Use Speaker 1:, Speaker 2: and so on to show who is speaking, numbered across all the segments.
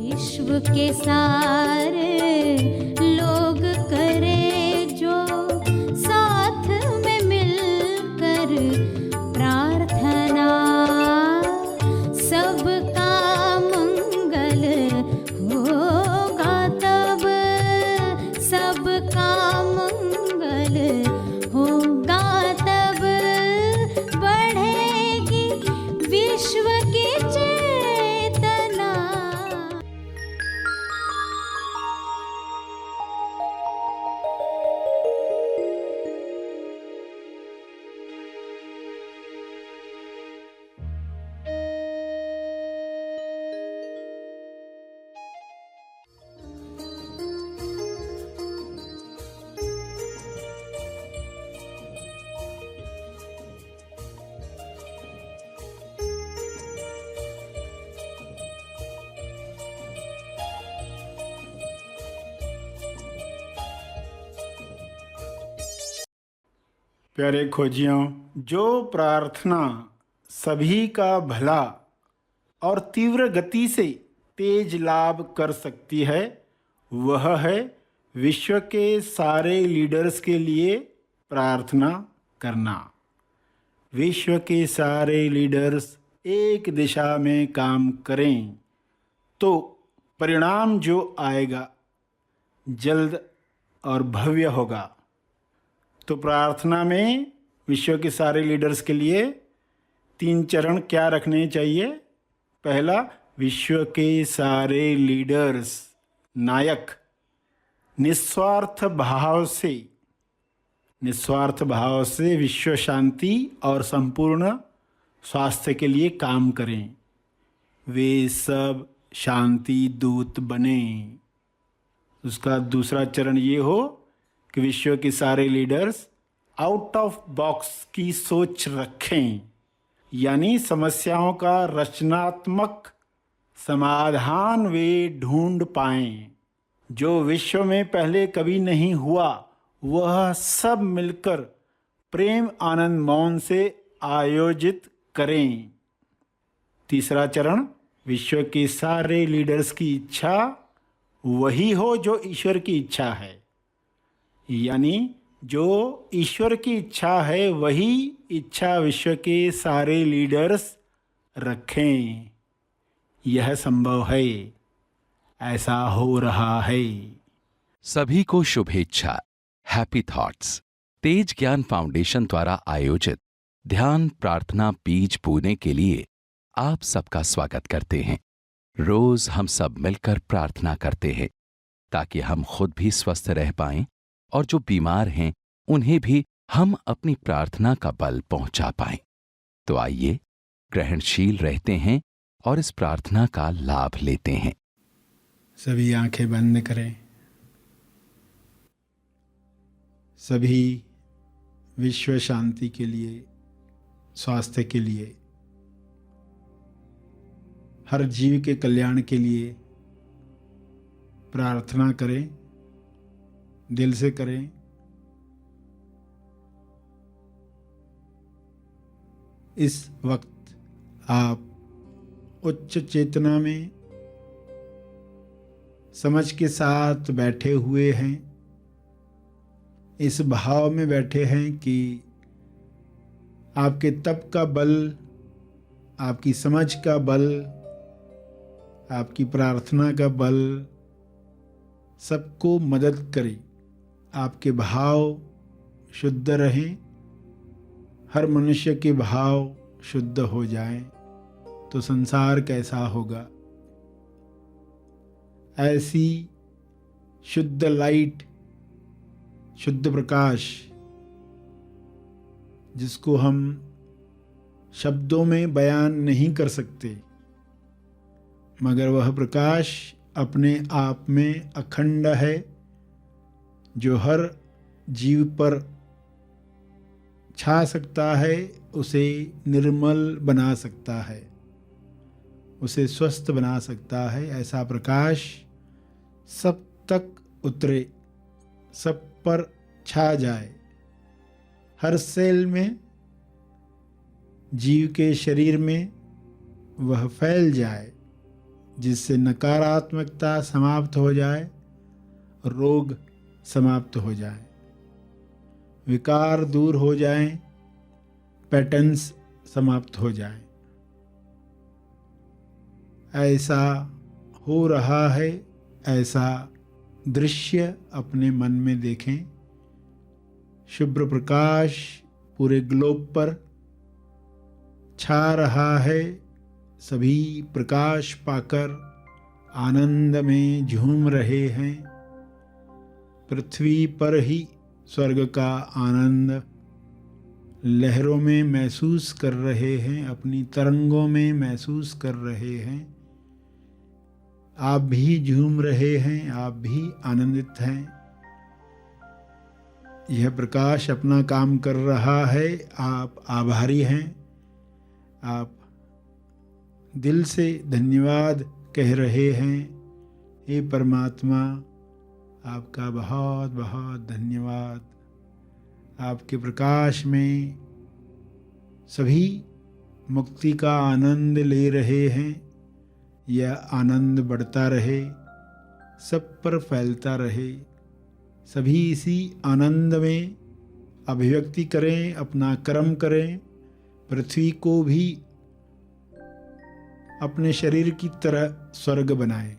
Speaker 1: विश्व के सारे लोग करे जो साथ में मिलकर प्रार्थना, सबका मंगल होगा तब, सबका मंगल होगा तब, बढ़ेगी विश्व की चेतना।
Speaker 2: प्यारे खोजियों, जो प्रार्थना सभी का भला और तीव्र गति से तेज लाभ कर सकती है, वह है विश्व के सारे लीडर्स के लिए प्रार्थना करना। विश्व के सारे लीडर्स एक दिशा में काम करें तो परिणाम जो आएगा जल्द और भव्य होगा। तो प्रार्थना में विश्व के सारे लीडर्स के लिए 3 चरण क्या रखने चाहिए? पहला, विश्व के सारे लीडर्स नायक निस्वार्थ भाव से विश्व शांति और संपूर्ण स्वास्थ्य के लिए काम करें। वे सब शांति दूत बने। उसका दूसरा चरण ये हो कि विश्व के सारे लीडर्स आउट ऑफ बॉक्स की सोच रखें, यानी समस्याओं का रचनात्मक समाधान वे ढूंढ पाएं। जो विश्व में पहले कभी नहीं हुआ, वह सब मिलकर प्रेम आनंद मौन से आयोजित करें। तीसरा चरण, विश्व के सारे लीडर्स की इच्छा वही हो जो ईश्वर की इच्छा है, यानी जो ईश्वर की इच्छा है वही इच्छा विश्व के सारे लीडर्स रखें। यह संभव है, ऐसा हो रहा है।
Speaker 3: सभी को शुभेच्छा। हैप्पी थॉट्स तेज ज्ञान फाउंडेशन द्वारा आयोजित ध्यान प्रार्थना बीज बोने के लिए आप सबका स्वागत करते हैं। रोज हम सब मिलकर प्रार्थना करते हैं ताकि हम खुद भी स्वस्थ रह पाएं और जो बीमार हैं उन्हें भी हम अपनी प्रार्थना का बल पहुंचा पाएं। तो आइए ग्रहणशील रहते हैं और इस प्रार्थना का लाभ लेते हैं।
Speaker 2: सभी आंखें बंद करें। सभी विश्व शांति के लिए, स्वास्थ्य के लिए, हर जीव के कल्याण के लिए प्रार्थना करें, दिल से करें। इस वक्त आप उच्च चेतना में समझ के साथ बैठे हुए हैं। इस भाव में बैठे हैं कि आपके तप का बल, आपकी समझ का बल, आपकी प्रार्थना का बल सबको मदद करे। आपके भाव शुद्ध रहें, हर मनुष्य के भाव शुद्ध हो जाएं, तो संसार कैसा होगा। ऐसी शुद्ध लाइट, शुद्ध प्रकाश, जिसको हम शब्दों में बयान नहीं कर सकते, मगर वह प्रकाश अपने आप में अखंड है, जो हर जीव पर छा सकता है, उसे निर्मल बना सकता है, उसे स्वस्थ बना सकता है। ऐसा प्रकाश सब तक उतरे, सब पर छा जाए, हर सेल में, जीव के शरीर में वह फैल जाए, जिससे नकारात्मकता समाप्त हो जाए, रोग समाप्त हो जाए, विकार दूर हो जाएं, पैटर्न्स समाप्त हो जाएं। ऐसा हो रहा है, ऐसा दृश्य अपने मन में देखें। शुभ्र प्रकाश पूरे ग्लोब पर छा रहा है। सभी प्रकाश पाकर आनंद में झूम रहे हैं। पृथ्वी पर ही स्वर्ग का आनंद लहरों में महसूस कर रहे हैं, अपनी तरंगों में महसूस कर रहे हैं। आप भी झूम रहे हैं, आप भी आनंदित हैं। यह प्रकाश अपना काम कर रहा है, आप आभारी हैं। आप दिल से धन्यवाद कह रहे हैं। हे परमात्मा, आपका बहुत बहुत धन्यवाद। आपके प्रकाश में सभी मुक्ति का आनंद ले रहे हैं। यह आनंद बढ़ता रहे, सब पर फैलता रहे। सभी इसी आनंद में अभिव्यक्ति करें, अपना कर्म करें। पृथ्वी को भी अपने शरीर की तरह स्वर्ग बनाएं।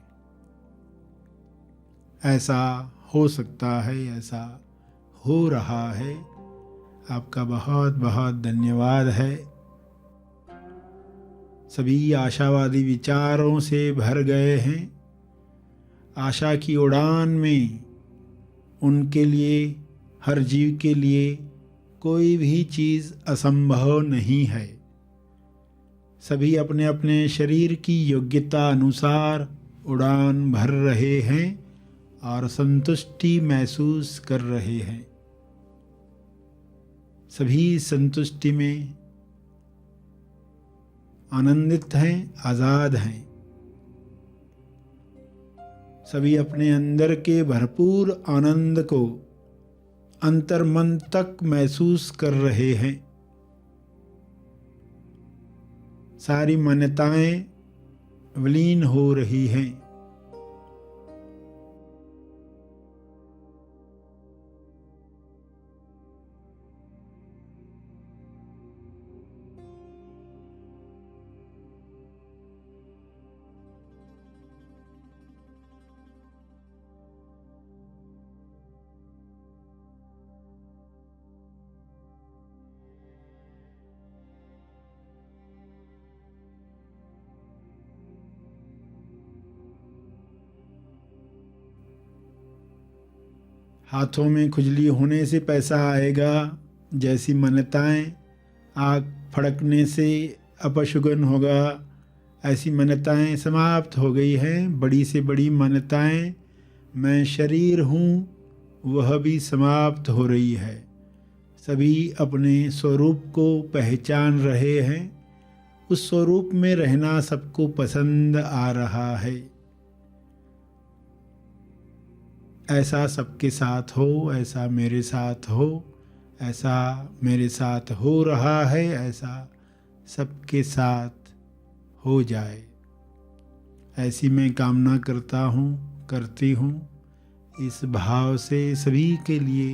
Speaker 2: ऐसा हो सकता है, ऐसा हो रहा है। आपका बहुत बहुत धन्यवाद है। सभी आशावादी विचारों से भर गए हैं। आशा की उड़ान में उनके लिए, हर जीव के लिए कोई भी चीज़ असंभव नहीं है। सभी अपने अपने शरीर की योग्यता अनुसार उड़ान भर रहे हैं और संतुष्टि महसूस कर रहे हैं। सभी संतुष्टि में आनंदित हैं, आज़ाद हैं। सभी अपने अंदर के भरपूर आनंद को अंतर्मन तक महसूस कर रहे हैं। सारी मान्यताएं विलीन हो रही हैं। हाथों में खुजली होने से पैसा आएगा जैसी मान्यताएं, आग फड़कने से अपशगुन होगा, ऐसी मान्यताएं समाप्त हो गई हैं। बड़ी से बड़ी मान्यताएं, मैं शरीर हूँ, वह भी समाप्त हो रही है। सभी अपने स्वरूप को पहचान रहे हैं। उस स्वरूप में रहना सबको पसंद आ रहा है। ऐसा सबके साथ हो, ऐसा मेरे साथ हो, ऐसा मेरे साथ हो रहा है, ऐसा सबके साथ हो जाए, ऐसी मैं कामना करता हूँ, करती हूँ। इस भाव से सभी के लिए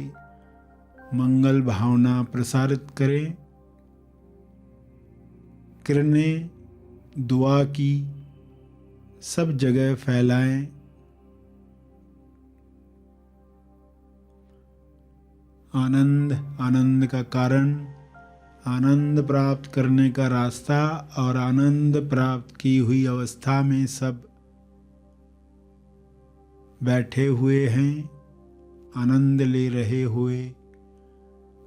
Speaker 2: मंगल भावना प्रसारित करें। किरणें दुआ की सब जगह फैलाएं। आनंद, आनंद का कारण, आनंद प्राप्त करने का रास्ता और आनंद प्राप्त की हुई अवस्था में सब बैठे हुए हैं, आनंद ले रहे हुए।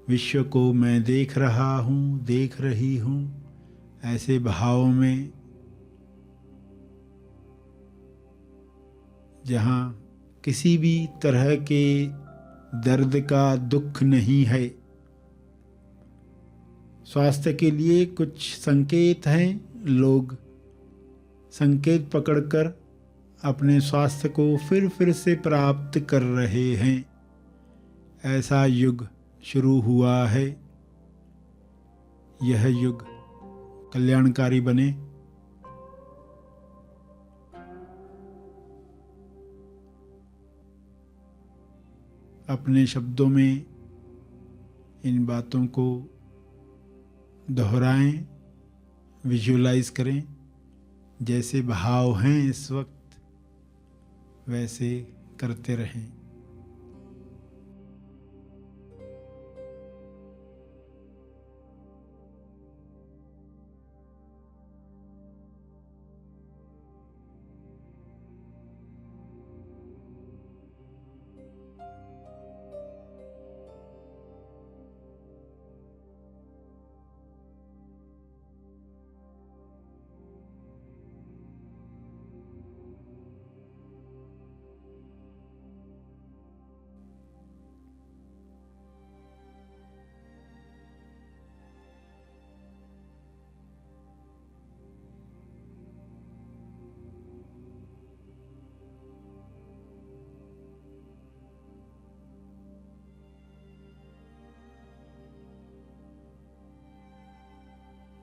Speaker 2: विश्व को मैं देख रहा हूँ, देख रही हूँ, ऐसे भाव में जहाँ किसी भी तरह के दर्द का दुख नहीं है। स्वास्थ्य के लिए कुछ संकेत हैं। लोग संकेत पकड़कर अपने स्वास्थ्य को फिर से प्राप्त कर रहे हैं। ऐसा युग शुरू हुआ है। यह युग कल्याणकारी बने। अपने शब्दों में इन बातों को दोहराएं, विजुअलाइज करें। जैसे भाव हैं इस वक्त वैसे करते रहें।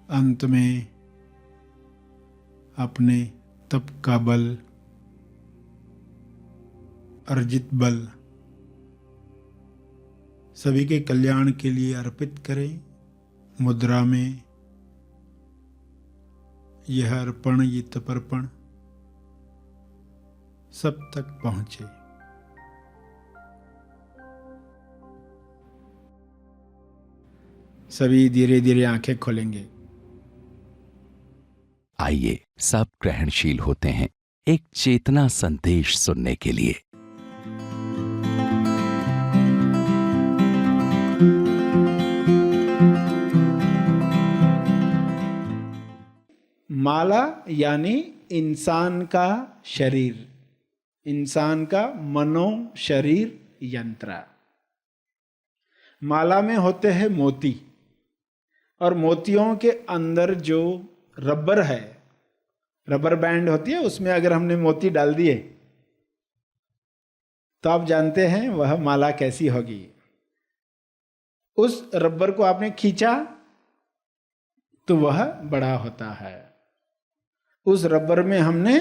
Speaker 2: अंत में अपने तप का बल, अर्जित बल सभी के कल्याण के लिए अर्पित करें। मुद्रा में यह अर्पण, ये तपर्पण सब तक पहुंचे। सभी धीरे धीरे आंखें खोलेंगे।
Speaker 3: आइए सब ग्रहणशील होते हैं एक चेतना संदेश सुनने के लिए।
Speaker 2: माला यानी इंसान का शरीर, इंसान का मनो शरीर यंत्र। माला में होते हैं मोती, और मोतियों के अंदर जो रबर है, रबर बैंड होती है, उसमें अगर हमने मोती डाल दिए तो आप जानते हैं वह माला कैसी होगी। उस रबर को आपने खींचा तो वह बड़ा होता है। उस रबर में हमने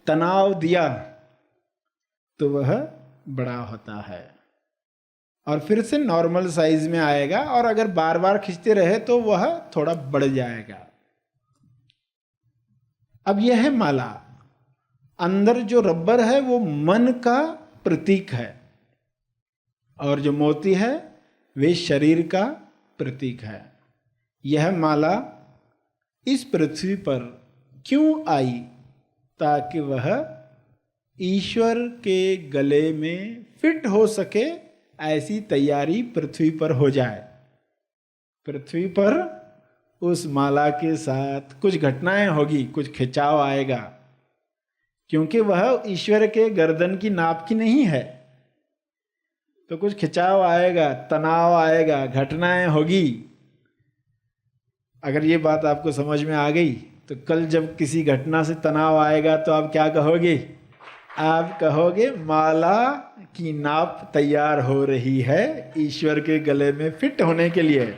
Speaker 2: तनाव दिया तो वह बड़ा होता है, और फिर से नॉर्मल साइज में आएगा, और अगर बार बार खींचते रहे तो वह थोड़ा बढ़ जाएगा। अब यह है माला। अंदर जो रबर है वो मन का प्रतीक है, और जो मोती है वे शरीर का प्रतीक है। यह माला इस पृथ्वी पर क्यों आई? ताकि वह ईश्वर के गले में फिट हो सके, ऐसी तैयारी पृथ्वी पर हो जाए। पृथ्वी पर उस माला के साथ कुछ घटनाएं होगी, कुछ खिंचाव आएगा, क्योंकि वह ईश्वर के गर्दन की नाप की नहीं है। तो कुछ खिंचाव आएगा, तनाव आएगा, घटनाएं होगी। अगर ये बात आपको समझ में आ गई तो कल जब किसी घटना से तनाव आएगा तो आप क्या कहोगे? आप कहोगे माला की नाप तैयार हो रही है ईश्वर के गले में फिट होने के लिए।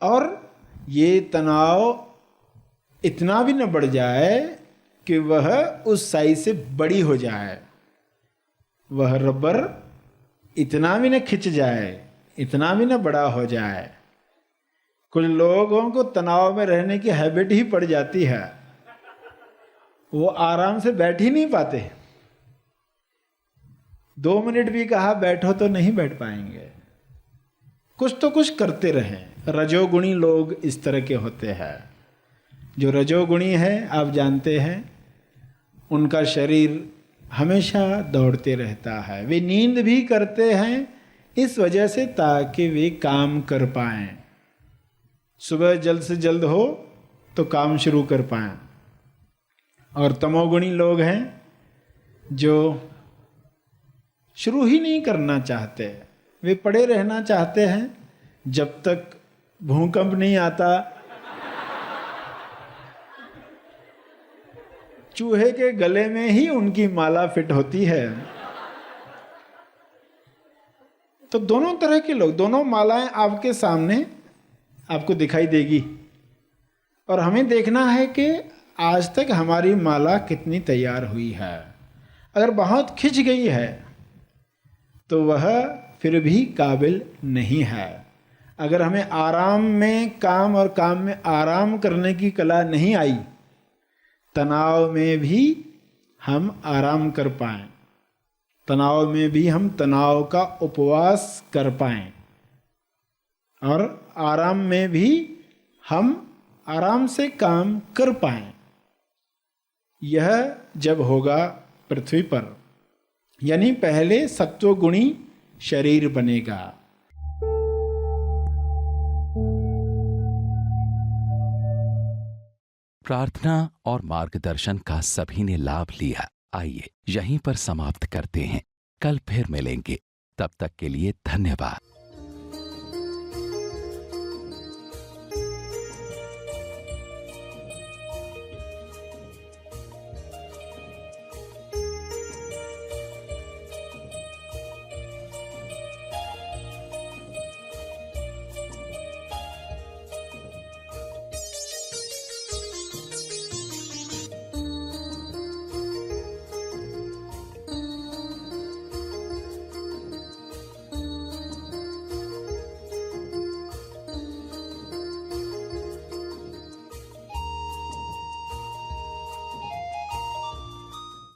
Speaker 2: और ये तनाव इतना भी न बढ़ जाए कि वह उस साइज से बड़ी हो जाए, वह रबर इतना भी न खिंच जाए, इतना भी न बड़ा हो जाए। कुछ लोगों को तनाव में रहने की हैबिट ही पड़ जाती है, वो आराम से बैठ ही नहीं पाते। 2 मिनट भी कहा बैठो तो नहीं बैठ पाएंगे, कुछ तो कुछ करते रहें। रजोगुणी लोग इस तरह के होते हैं। जो रजोगुणी है आप जानते हैं, उनका शरीर हमेशा दौड़ते रहता है। वे नींद भी करते हैं इस वजह से ताकि वे काम कर पाएं, सुबह जल्द से जल्द हो तो काम शुरू कर पाएं। और तमोगुणी लोग हैं जो शुरू ही नहीं करना चाहते, वे पड़े रहना चाहते हैं जब तक भूकंप नहीं आता, चूहे के गले में ही उनकी माला फिट होती है। तो दोनों तरह के लोग, दोनों मालाएं आपके सामने आपको दिखाई देगी, और हमें देखना है कि आज तक हमारी माला कितनी तैयार हुई है। अगर बहुत खिंच गई है तो वह फिर भी काबिल नहीं है। अगर हमें आराम में काम और काम में आराम करने की कला नहीं आई, तनाव में भी हम आराम कर पाएं, तनाव में भी हम तनाव का उपवास कर पाएं, और आराम में भी हम आराम से काम कर पाएं। यह जब होगा पृथ्वी पर, यानी पहले सत्वगुणी शरीर बनेगा।
Speaker 3: प्रार्थना और मार्गदर्शन का सभी ने लाभ लिया। आइए यहीं पर समाप्त करते हैं, कल फिर मिलेंगे। तब तक के लिए धन्यवाद।